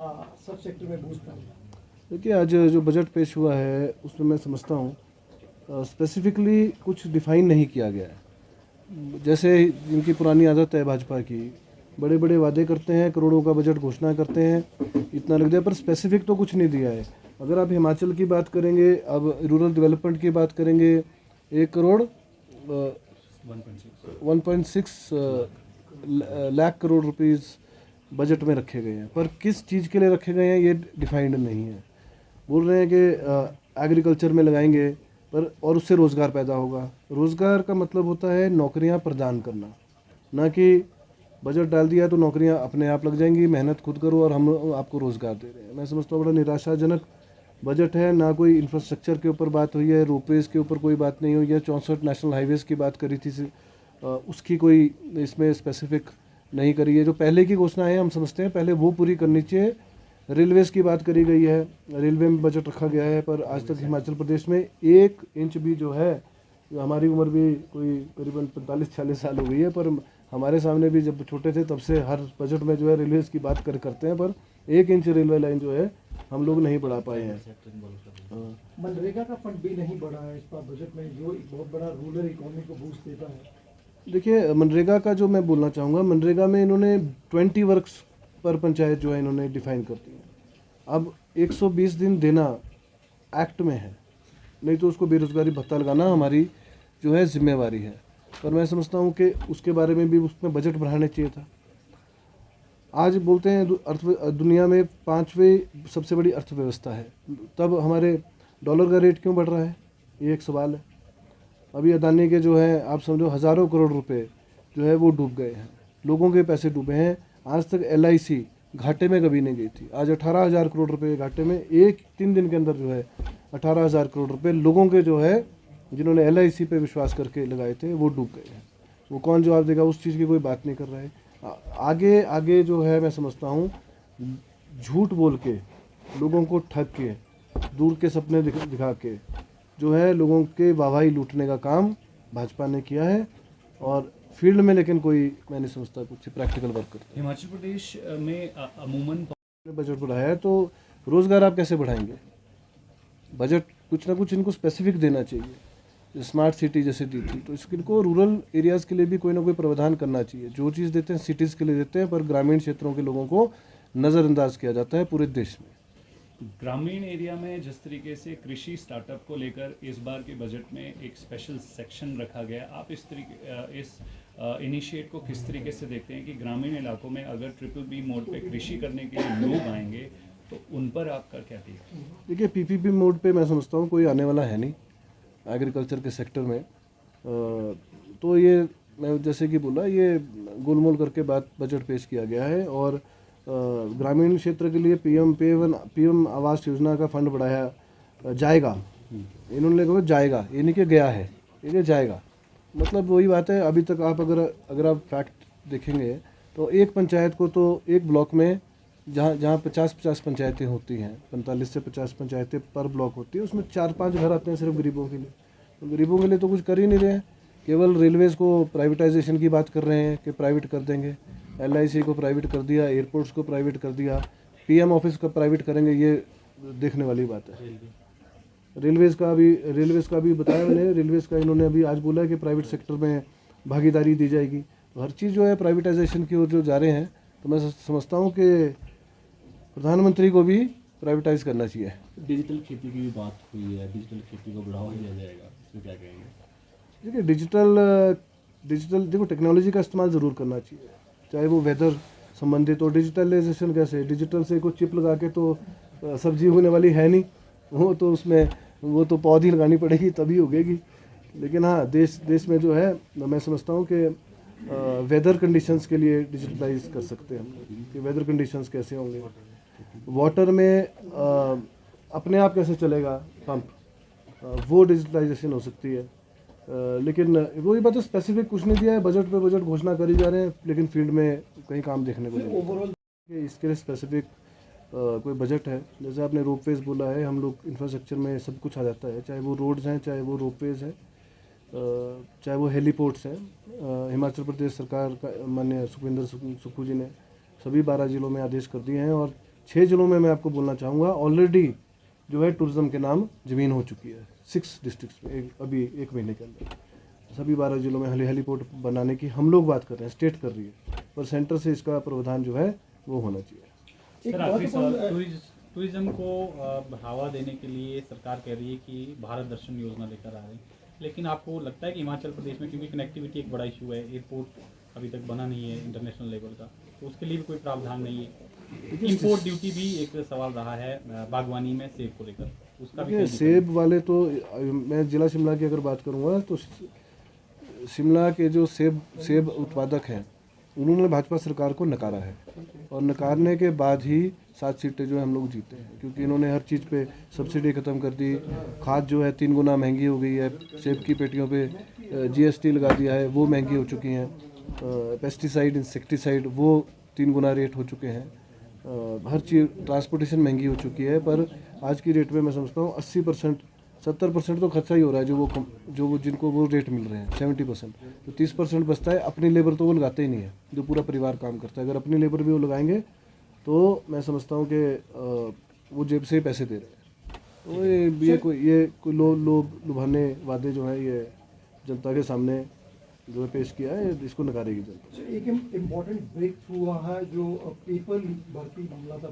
सब सेक्टर में बूस्ट आएगा? देखिए, आज जो बजट पेश हुआ है उसमें मैं समझता हूँ स्पेसिफिकली कुछ डिफाइन नहीं किया गया है। जैसे इनकी पुरानी आदत है भाजपा की, बड़े बड़े वादे करते हैं, करोड़ों का बजट घोषणा करते हैं, इतना लग जाए, पर स्पेसिफिक तो कुछ नहीं दिया है। अगर आप हिमाचल की बात करेंगे, अब रूरल डेवलपमेंट की बात करेंगे, 1 करोड़ 1.6 लाख करोड़ रुपीस बजट में रखे गए हैं, पर किस चीज़ के लिए रखे गए हैं ये डिफाइंड नहीं है। बोल रहे हैं कि एग्रीकल्चर में लगाएंगे पर, और उससे रोज़गार पैदा होगा। रोज़गार का मतलब होता है नौकरियां प्रदान करना, ना कि बजट डाल दिया तो नौकरियां अपने आप लग जाएंगी, मेहनत खुद करो और हम आपको रोज़गार दे रहे हैं। मैं समझता हूँ बड़ा निराशाजनक बजट है। ना कोई इंफ्रास्ट्रक्चर के ऊपर बात हुई है, रोपवेज़ के ऊपर कोई बात नहीं हुई है, 64 नेशनल हाईवेज़ की बात करी थी, उसकी कोई इसमें स्पेसिफिक नहीं करी है। जो पहले की घोषणा है हम समझते हैं पहले वो पूरी करनी चाहिए। रेलवेज़ की बात करी गई है, रेलवे में बजट रखा गया है, पर आज तक हिमाचल प्रदेश में 1 इंच भी जो है, हमारी उम्र भी कोई करीबन 45-46 साल हो गई है, पर हमारे सामने भी जब छोटे थे तब से हर बजट में जो है रेलवेज़ की बात करते हैं, पर 1 इंच रेलवे लाइन जो है हम लोग नहीं बढ़ा पाए हैं। मनरेगा का फंड भी नहीं बढ़ा है इस बार बजट में, जो एक बहुत बड़ा रूरल इकोनॉमी को बूस्ट देता है। देखिए, मनरेगा का जो मैं बोलना चाहूँगा, मनरेगा में इन्होंने 20 वर्क्स पर पंचायत जो है इन्होंने डिफाइन कर दी है। अब 120 दिन देना एक्ट में है, नहीं तो उसको बेरोजगारी भत्ता लगाना हमारी जो है जिम्मेवारी है। पर मैं समझता हूँ कि उसके बारे में भी उसमें बजट बढ़ाने चाहिए था। आज बोलते हैं दुनिया में 5वीं सबसे बड़ी अर्थव्यवस्था है, तब हमारे डॉलर का रेट क्यों बढ़ रहा है, ये एक सवाल है। अभी अदानी के जो है आप समझो हज़ारों करोड़ रुपए जो है वो डूब गए हैं, लोगों के पैसे डूबे हैं। आज तक LIC घाटे में कभी नहीं गई थी, आज 18,000 करोड़ रुपए के घाटे में 3 दिन के अंदर जो है 18,000 करोड़ रुपए लोगों के जो है, जिन्होंने LIC पे विश्वास करके लगाए थे, वो डूब गए हैं। वो कौन जवाब देगा, उस चीज़ की कोई बात नहीं कर रहा है। आगे आगे जो है मैं समझता हूँ झूठ बोल के, लोगों को ठग के, दूर के सपने दिखा के जो है लोगों के वाहवाही लूटने का काम भाजपा ने किया है, और फील्ड में लेकिन कोई मैं नहीं समझता कुछ प्रैक्टिकल वर्क करता है। हिमाचल प्रदेश में अमूमन बजट बढ़ाया है तो रोज़गार आप कैसे बढ़ाएंगे? बजट कुछ ना कुछ इनको स्पेसिफिक देना चाहिए। स्मार्ट सिटी जैसे दी थी, तो इनको रूरल एरियाज़ के लिए भी कोई ना कोई प्रावधान करना चाहिए। जो चीज़ देते हैं सिटीज़ के लिए देते हैं, पर ग्रामीण क्षेत्रों के लोगों को नज़रअंदाज किया जाता है पूरे देश में। ग्रामीण एरिया में जिस तरीके से कृषि स्टार्टअप को लेकर इस बार के बजट में एक स्पेशल सेक्शन रखा गया, आप इस तरीके इस इनिशिएट को किस तरीके से देखते हैं कि ग्रामीण इलाकों में अगर BBB मोड पे कृषि करने के लिए लोग आएंगे तो उन पर आपका क्या देखिए? देखिए, PPP मोड पे मैं समझता हूँ कोई आने वाला है नहीं एग्रीकल्चर के सेक्टर में। तो ये मैं जैसे कि बोला, ये गोलमोल करके बजट पेश किया गया है, और ग्रामीण क्षेत्र के लिए PM आवास योजना का फंड बढ़ाया जाएगा। इन्होंने कहा जाएगा, ये नहीं कि गया है, ये जाएगा। मतलब वही बात है। अभी तक आप अगर आप फैक्ट देखेंगे तो एक पंचायत को तो एक ब्लॉक में जहाँ 50-50 पंचायतें होती हैं, 45 से 50 पंचायतें पर ब्लॉक होती है, उसमें 4-5 घर आते हैं सिर्फ गरीबों के लिए। तो गरीबों के लिए तो कुछ कर ही नहीं रहे हैं, केवल रेलवेज़ को प्राइवेटाइजेशन की बात कर रहे हैं कि प्राइवेट कर देंगे। LIC को प्राइवेट कर दिया, एयरपोर्ट्स को प्राइवेट कर दिया, PM ऑफिस का प्राइवेट करेंगे, ये देखने वाली बात है। रेलवेज़ का भी बताया मैंने। रेलवेज़ का इन्होंने अभी आज बोला है कि प्राइवेट सेक्टर में भागीदारी दी जाएगी। तो हर चीज़ जो है प्राइवेटाइजेशन की ओर जो जा रहे हैं, तो मैं समझता हूँ कि प्रधानमंत्री को भी प्राइवेटाइज करना चाहिए। डिजिटल खेती की भी बात हुई है, डिजिटल खेती को बढ़ावा दिया जाएगा, इसमें क्या कहेंगे? देखिए, डिजिटल देखो, टेक्नोलॉजी का इस्तेमाल ज़रूर करना चाहिए, चाहे वो वेदर संबंधित हो। डिजिटलाइजेशन कैसे, डिजिटल से कुछ चिप लगा के तो सब्जी होने वाली है नहीं, वो तो पौधी लगानी पड़ेगी तभी उगेगी। लेकिन हाँ, देश में जो है मैं समझता हूँ कि वेदर कंडीशंस के लिए डिजिटलाइज कर सकते हैं हम कि वेदर कंडीशंस कैसे होंगे, वाटर में अपने आप कैसे चलेगा पंप, वो डिजिटलाइजेशन हो सकती है। लेकिन वही बात है, स्पेसिफिक कुछ नहीं दिया है। बजट पे बजट घोषणा करी जा रहे हैं, लेकिन फील्ड में कहीं काम देखने को नहीं। ओवरऑल इसके लिए स्पेसिफिक कोई बजट है। जैसे आपने रोपवेज बोला है, हम लोग इंफ्रास्ट्रक्चर में सब कुछ आ जाता है, चाहे वो रोड्स हैं, चाहे वो रोपवेज है, चाहे वो हेलीपोर्ट्स हैं। हिमाचल प्रदेश सरकार का माननीय सुखविंदर सुक्खू जी ने सभी 12 जिलों में आदेश कर दिए हैं, और 6 जिलों में मैं आपको बोलना चाहूँगा ऑलरेडी जो है टूरिज्म के नाम ज़मीन हो चुकी है 6 डिस्ट्रिक्ट्स में अभी 1 महीने के अंदर सभी 12 जिलों में हेलीपोर्ट बनाने की हम लोग बात कर रहे हैं, स्टेट कर रही है, पर सेंटर से इसका प्रावधान जो है वो होना चाहिए। एक सर आखिरी सवाल महत्वपूर्ण टूरिज्म को बढ़ावा देने के लिए सरकार कह रही है कि भारत दर्शन योजना लेकर आ रही है, लेकिन आपको लगता है कि हिमाचल प्रदेश में, क्योंकि कनेक्टिविटी एक बड़ा इशू है, एयरपोर्ट अभी तक बना नहीं है इंटरनेशनल लेवल का, तो उसके लिए भी कोई प्रावधान नहीं है। इंपोर्ट ड्यूटी भी एक सवाल रहा है बागवानी में सेब को लेकर, उसका भी देखिए कहीं सेब वाले तो मैं जिला शिमला की अगर बात करूँगा तो शिमला के जो सेब उत्पादक हैं उन्होंने भाजपा सरकार को नकारा है और नकारने के बाद ही 7 सीटें जो है हम लोग जीते हैं, क्योंकि इन्होंने हर चीज़ पे सब्सिडी ख़त्म कर दी, खाद जो है 3 गुना महंगी हो गई है, सेब की पेटियों पे GST लगा दिया है वो महंगी हो चुकी हैं, पेस्टिसाइड इंसेक्टिसाइड वो 3 गुना रेट हो चुके हैं, हर चीज़ ट्रांसपोर्टेशन महंगी हो चुकी है। पर आज की रेट में मैं समझता हूँ 80% 70% तो खर्चा ही हो रहा है जो वो जिनको वो रेट मिल रहे हैं 70%, तो 30% बचता है। अपनी लेबर तो वो लगाते ही नहीं है, जो पूरा परिवार काम करता है, अगर अपनी लेबर भी वो लगाएंगे तो मैं समझता हूँ कि वो जेब से ही पैसे दे रहे हैं। तो ये कोई लुभाने वादे जो है ये जनता के सामने जो है पेश किया है, इसको नकारेगी जनता। एक इम्पोर्टेंट ब्रेक थ्रू हुआ है जो पेपर भर्ती मामला था